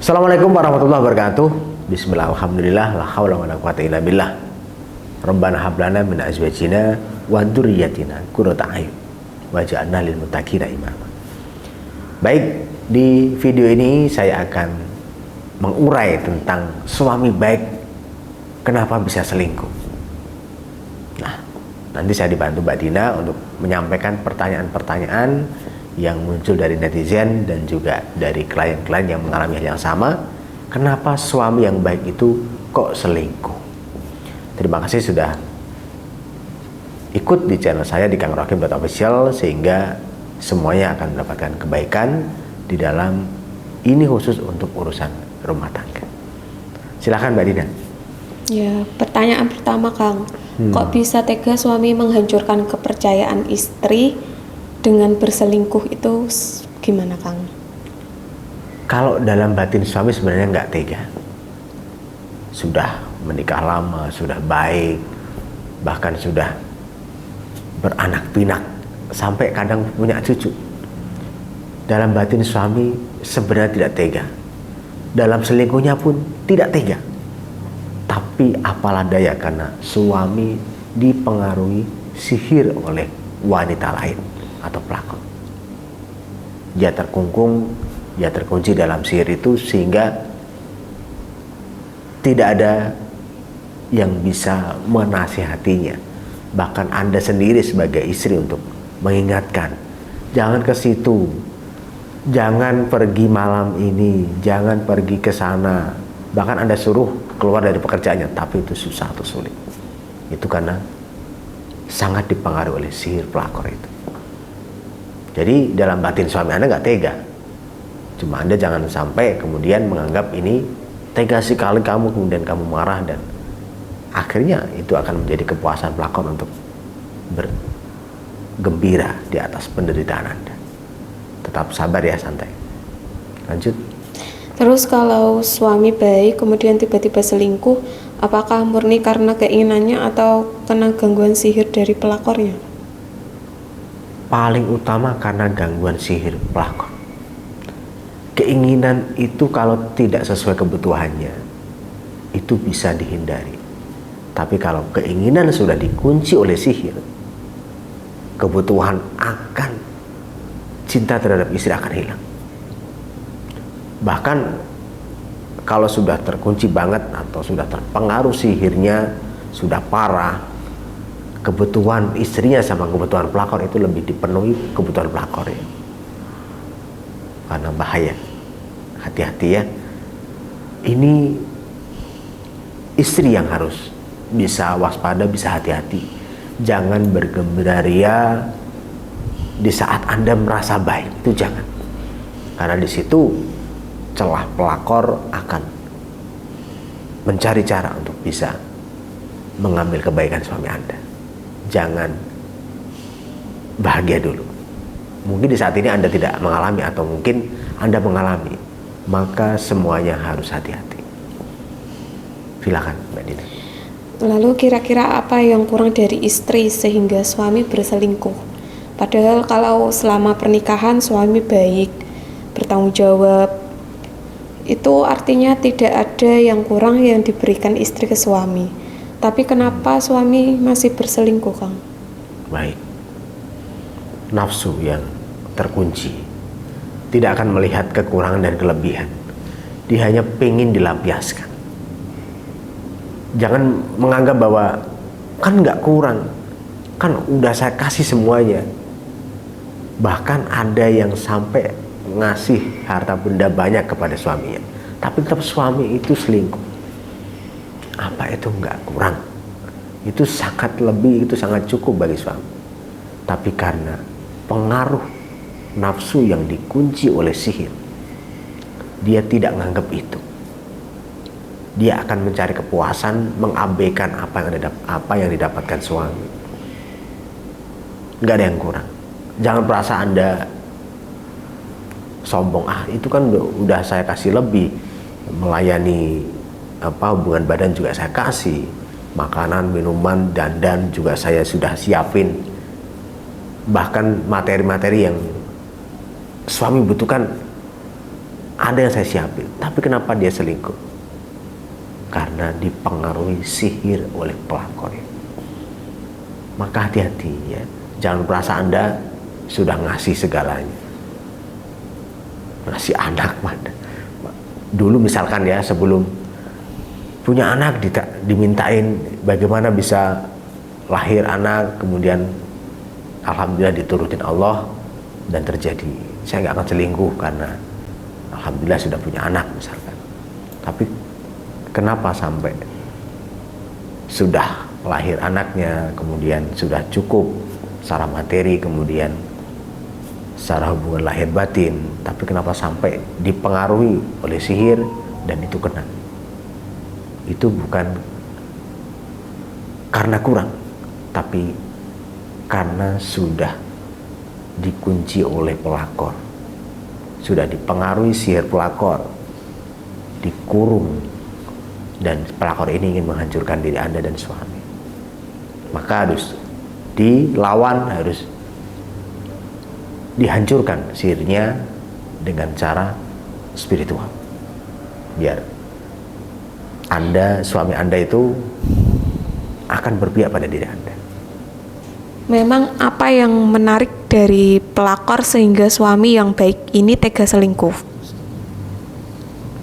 Assalamualaikum warahmatullahi wabarakatuh. Bismillah, alhamdulillah, la haula wala quwata illa billah. Rabbana hab lana min azwajina wa dzurriyyatina qurrata a'yun waj'alna lil muttaqina imama. Baik, di video ini saya akan mengurai tentang suami baik kenapa bisa selingkuh. Nah, nanti saya dibantu Mbak Dina untuk menyampaikan pertanyaan-pertanyaan yang muncul dari netizen dan juga dari klien-klien yang mengalami hal yang sama. Kenapa suami yang baik itu kok selingkuh? Terima kasih sudah ikut di channel saya di kangrokim.official, sehingga semuanya akan mendapatkan kebaikan di dalam ini, khusus untuk urusan rumah tangga. Silahkan Mbak Dina. Ya, pertanyaan pertama Kang, kok bisa tega suami menghancurkan kepercayaan istri dengan berselingkuh itu gimana Kang? Kalau dalam batin suami sebenarnya nggak tega. Sudah menikah lama, sudah baik, bahkan sudah beranak pinak, sampai kadang punya cucu. Dalam batin suami sebenarnya tidak tega. Dalam selingkuhnya pun tidak tega. Tapi apalah daya, karena suami dipengaruhi sihir oleh wanita lain atau pelakon. Dia terkungkung, dia terkunci dalam sihir itu, sehingga tidak ada yang bisa menasihatinya. Bahkan Anda sendiri sebagai istri untuk mengingatkan, jangan ke situ, jangan pergi malam ini, jangan pergi ke sana. Bahkan Anda suruh keluar dari pekerjaannya, tapi itu susah atau sulit. Itu karena sangat dipengaruhi oleh sihir pelakor itu. Jadi dalam batin suami Anda nggak tega. Cuma Anda jangan sampai kemudian menganggap ini tega sekali kamu, kemudian kamu marah, dan akhirnya itu akan menjadi kepuasan pelakon untuk bergembira di atas penderitaan Anda. Tetap sabar ya, santai. Lanjut. Terus kalau suami baik kemudian tiba-tiba selingkuh, apakah murni karena keinginannya atau kena gangguan sihir dari pelakornya? Paling utama karena gangguan sihir pelakon. Keinginan itu kalau tidak sesuai kebutuhannya, itu bisa dihindari. Tapi kalau keinginan sudah dikunci oleh sihir, kebutuhan akan cinta terhadap istri akan hilang. Bahkan kalau sudah terkunci banget atau sudah terpengaruh sihirnya, sudah parah, kebutuhan istrinya sama kebutuhan pelakor itu lebih dipenuhi kebutuhan pelakor ya. Karena bahaya. Hati-hati ya. Ini istri yang harus bisa waspada, bisa hati-hati. Jangan bergembira ria di saat Anda merasa baik, itu jangan. Karena di situ celah pelakor akan mencari cara untuk bisa mengambil kebaikan suami Anda. Jangan bahagia dulu. Mungkin di saat ini Anda tidak mengalami, atau mungkin Anda mengalami, maka semuanya harus hati-hati. Silakan Mbak Dina. Lalu kira-kira apa yang kurang dari istri sehingga suami berselingkuh? Padahal kalau selama pernikahan suami baik, bertanggung jawab, itu artinya tidak ada yang kurang yang diberikan istri ke suami. Tapi kenapa suami masih berselingkuh, Kang? Baik. Nafsu yang terkunci tidak akan melihat kekurangan dan kelebihan. Dia hanya pengen dilampiaskan. Jangan menganggap bahwa kan nggak kurang, kan udah saya kasih semuanya. Bahkan ada yang sampai ngasih harta benda banyak kepada suaminya, tapi tetap suami itu selingkuh. Apa itu nggak kurang? Itu sangat lebih, itu sangat cukup bagi suami. Tapi karena pengaruh nafsu yang dikunci oleh sihir, dia tidak menganggap itu. Dia akan mencari kepuasan, mengabaikan apa yang didapatkan suami. Nggak ada yang kurang. Jangan merasa Anda sombong, itu kan udah saya kasih lebih, melayani hubungan badan juga saya kasih, makanan, minuman, dandan juga saya sudah siapin, bahkan materi-materi yang suami butuhkan ada yang saya siapin. Tapi kenapa dia selingkuh? Karena dipengaruhi sihir oleh pelakor. Maka hati-hati ya, jangan merasa Anda sudah ngasih segalanya, ngasih anak mana. Dulu misalkan ya, sebelum punya anak dimintain bagaimana bisa lahir anak, kemudian alhamdulillah diturutin Allah dan terjadi. Saya nggak akan selingkuh karena alhamdulillah sudah punya anak misalkan. Tapi kenapa sampai sudah lahir anaknya, kemudian sudah cukup secara materi, kemudian secara hubungan lahir batin, tapi kenapa sampai dipengaruhi oleh sihir dan itu kena? Itu bukan karena kurang, tapi karena sudah dikunci oleh pelakor, sudah dipengaruhi sihir pelakor, dikurung, dan pelakor ini ingin menghancurkan diri Anda dan suami. Maka harus dilawan, harus dihancurkan sihirnya dengan cara spiritual, biar Anda, suami Anda itu akan berpihak pada diri Anda. Memang apa yang menarik dari pelakor sehingga suami yang baik ini tega selingkuh?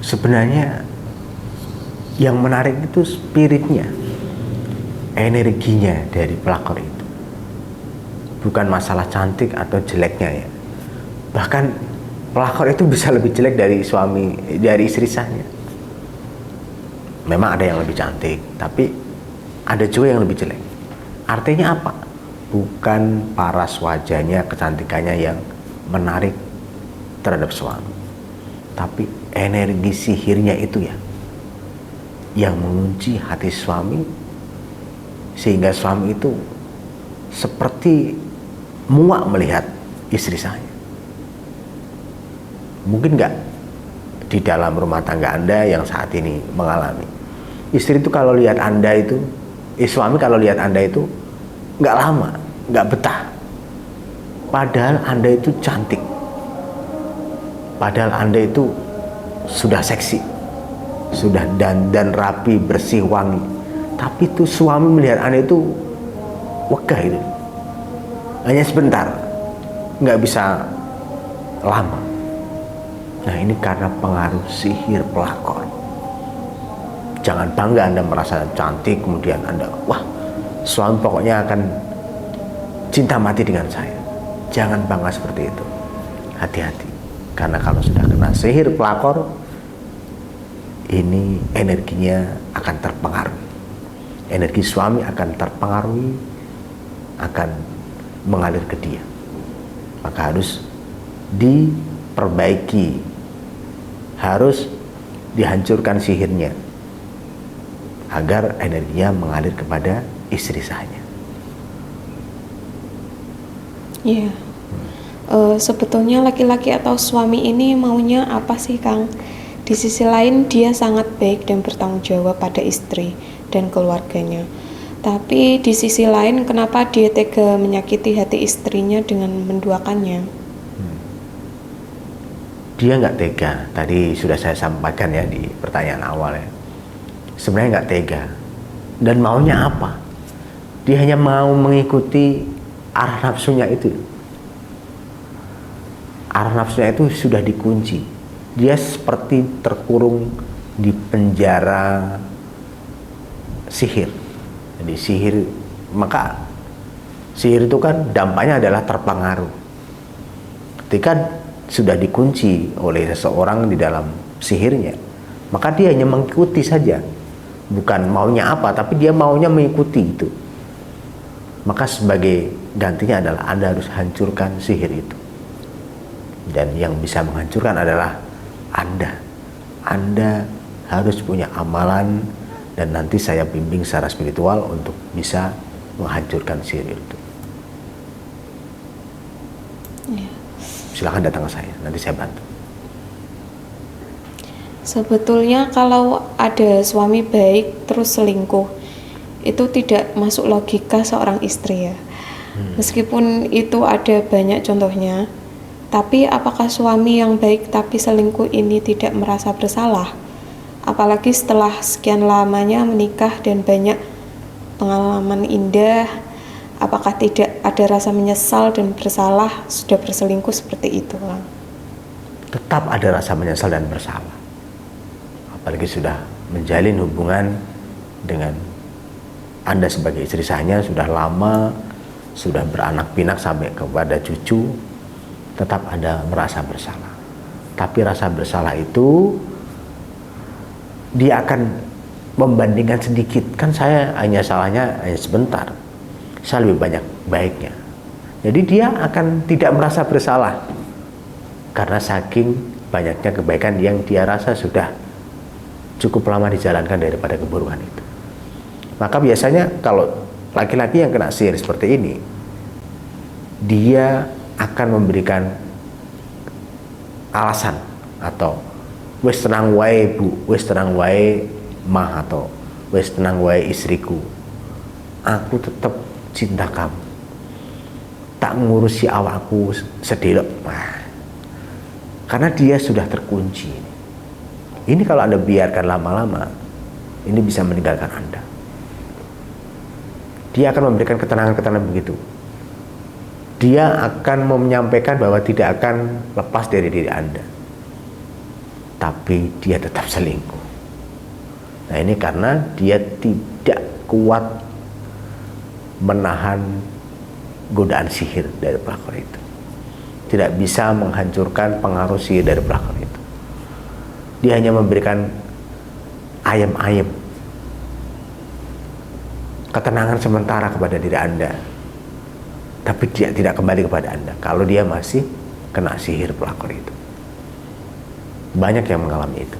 Sebenarnya yang menarik itu spiritnya, energinya dari pelakor itu. Bukan masalah cantik atau jeleknya ya. Bahkan pelakor itu bisa lebih jelek dari istri sahnya. Memang ada yang lebih cantik, tapi ada juga yang lebih jelek. Artinya apa? Bukan paras wajahnya, kecantikannya yang menarik terhadap suami, tapi energi sihirnya itu ya, yang mengunci hati suami, sehingga suami itu seperti muak melihat istri saya. Mungkin nggak di dalam rumah tangga Anda yang saat ini mengalami, istri itu kalau lihat Anda itu, suami kalau lihat Anda itu nggak lama, nggak betah. Padahal Anda itu cantik, padahal Anda itu sudah seksi, sudah dandan rapi, bersih, wangi, tapi tuh suami melihat Anda itu wegah itu, hanya sebentar, nggak bisa lama. Nah, ini karena pengaruh sihir pelakor. Jangan bangga Anda merasa cantik, kemudian Anda, wah, suami pokoknya akan cinta mati dengan saya. Jangan bangga seperti itu. Hati-hati, karena kalau sudah kena sihir pelakor, ini energinya akan terpengaruh. Energi suami akan terpengaruhi, akan mengalir ke dia. Maka harus diperbaiki, harus dihancurkan sihirnya agar energinya mengalir kepada istri sahnya. Iya. Sebetulnya laki-laki atau suami ini maunya apa sih, Kang? Di sisi lain dia sangat baik dan bertanggung jawab pada istri dan keluarganya. Tapi di sisi lain kenapa dia tega menyakiti hati istrinya dengan menduakannya? Dia nggak tega. Tadi sudah saya sampaikan ya di pertanyaan awal ya. Sebenarnya nggak tega. Dan maunya apa? Dia hanya mau mengikuti arah nafsunya itu. Arah nafsunya itu sudah dikunci. Dia seperti terkurung di penjara sihir. Jadi sihir, maka sihir itu kan dampaknya adalah terpengaruh. Ketika sudah dikunci oleh seseorang di dalam sihirnya, maka dia hanya mengikuti saja, bukan maunya apa, tapi dia maunya mengikuti itu. Maka sebagai gantinya adalah Anda harus hancurkan sihir itu, dan yang bisa menghancurkan adalah Anda. Anda harus punya amalan, dan nanti saya bimbing secara spiritual untuk bisa menghancurkan sihir itu. Silahkan datang ke saya, nanti saya bantu. Sebetulnya kalau ada suami baik terus selingkuh, itu tidak masuk logika seorang istri ya. Meskipun itu ada banyak contohnya, Tapi apakah suami yang baik tapi selingkuh ini tidak merasa bersalah? Apalagi setelah sekian lamanya menikah dan banyak pengalaman indah, apakah tidak ada rasa menyesal dan bersalah sudah berselingkuh seperti itu, Kang? Tetap ada rasa menyesal dan bersalah. Apalagi sudah menjalin hubungan dengan Anda sebagai istri sahnya, sudah lama, sudah beranak pinak sampai kepada cucu, tetap ada merasa bersalah. Tapi rasa bersalah itu dia akan membandingkan sedikit. Kan saya hanya salahnya hanya sebentar, saya lebih banyak baiknya. Jadi dia akan tidak merasa bersalah karena saking banyaknya kebaikan yang dia rasa sudah cukup lama dijalankan daripada keburukan itu. Maka biasanya kalau laki-laki yang kena sihir seperti ini, dia akan memberikan alasan atau wis tenang wae bu, wis tenang wae mah, atau wis tenang wae istriku, aku tetap cinta kamu, tak ngurusi awakku sedelok. Nah, karena dia sudah terkunci. Ini kalau Anda biarkan lama-lama, ini bisa meninggalkan Anda. Dia akan memberikan ketenangan-ketenangan begitu. Dia akan menyampaikan bahwa tidak akan lepas dari diri Anda, tapi dia tetap selingkuh. Nah, ini karena dia tidak kuat menahan godaan sihir dari pelakor itu, tidak bisa menghancurkan pengaruh sihir dari pelakor itu. Dia hanya memberikan ayem-ayem, ketenangan sementara kepada diri Anda, tapi dia tidak kembali kepada Anda kalau dia masih kena sihir pelakor itu. Banyak yang mengalami itu.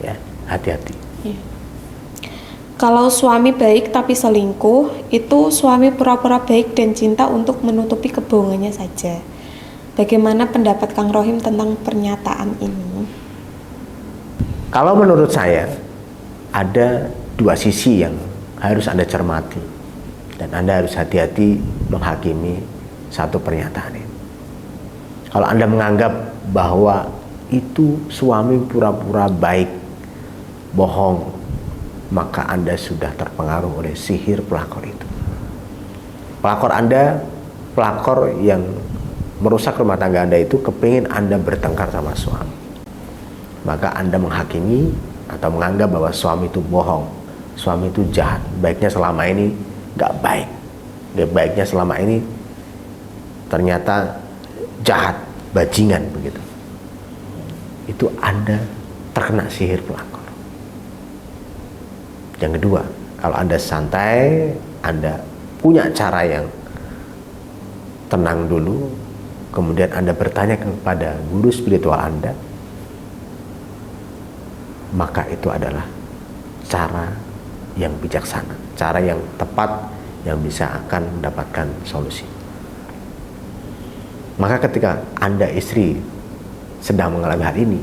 Ya, hati-hati. Ya. Kalau suami baik tapi selingkuh, itu suami pura-pura baik dan cinta untuk menutupi kebohongannya saja. Bagaimana pendapat Kang Rohim tentang pernyataan ini? Kalau menurut saya, ada dua sisi yang harus Anda cermati, dan Anda harus hati-hati menghakimi satu pernyataan ini. Kalau Anda menganggap bahwa itu suami pura-pura baik, bohong, maka Anda sudah terpengaruh oleh sihir pelakor itu. Pelakor Anda, pelakor yang merusak rumah tangga Anda itu kepingin Anda bertengkar sama suami. Maka Anda menghakimi atau menganggap bahwa suami itu bohong, suami itu jahat, baiknya selama ini gak baik, baiknya selama ini ternyata jahat, bajingan begitu. Itu Anda terkena sihir pelakor. Yang kedua, kalau Anda santai, Anda punya cara yang tenang dulu, kemudian Anda bertanya kepada guru spiritual Anda, maka itu adalah cara yang bijaksana, cara yang tepat, yang bisa akan mendapatkan solusi. Maka ketika Anda istri sedang mengalami hal ini,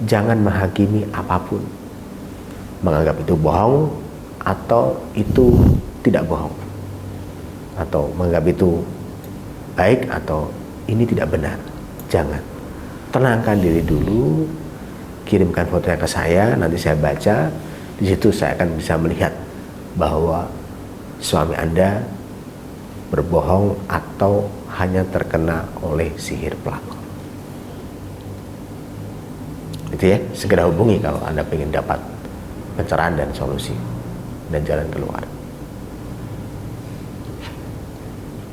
jangan menghakimi apapun, menganggap itu bohong atau itu tidak bohong, atau menganggap itu baik atau ini tidak benar. Jangan. Tenangkan diri dulu, kirimkan fotonya ke saya, nanti saya baca. Di situ saya akan bisa melihat bahwa suami Anda berbohong atau hanya terkena oleh sihir pelakor. Itu ya, segera hubungi kalau Anda ingin dapat pencerahan dan solusi dan jalan keluar.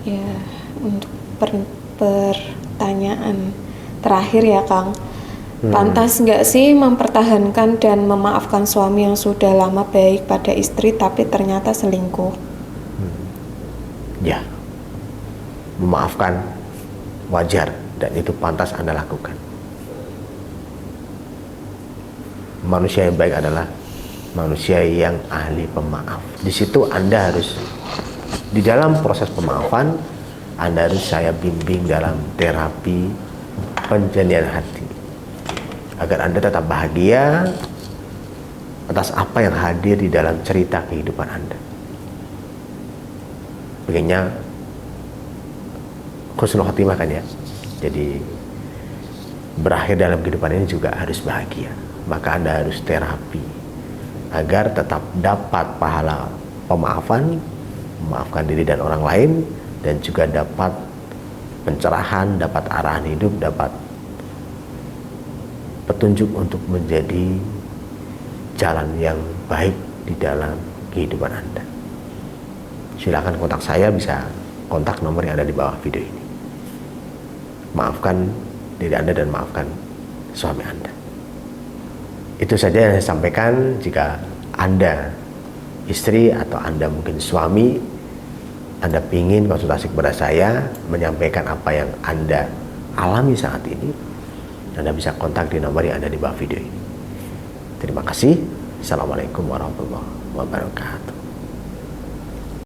Ya, untuk pertanyaan terakhir ya, Kang. Pantas nggak sih mempertahankan dan memaafkan suami yang sudah lama baik pada istri tapi ternyata selingkuh? Ya, memaafkan wajar dan itu pantas Anda lakukan. Manusia yang baik adalah manusia yang ahli pemaaf. Di situ Anda harus, di dalam proses pemaafan, Anda harus saya bimbing dalam terapi penjelian hati, agar Anda tetap bahagia atas apa yang hadir di dalam cerita kehidupan Anda. Pengennya husnul khotimah kan ya. Jadi berakhir dalam kehidupan ini juga harus bahagia. Maka Anda harus terapi agar tetap dapat pahala pemaafan, memaafkan diri dan orang lain, dan juga dapat pencerahan, dapat arahan hidup, dapat petunjuk untuk menjadi jalan yang baik di dalam kehidupan Anda. Silakan kontak saya, bisa kontak nomor yang ada di bawah video ini. Maafkan diri Anda dan maafkan suami Anda. Itu saja yang saya sampaikan. Jika Anda istri atau Anda mungkin suami, Anda ingin konsultasi kepada saya, menyampaikan apa yang Anda alami saat ini, Anda bisa kontak di nomor yang ada di bawah video ini. Terima kasih. Assalamualaikum warahmatullahi wabarakatuh.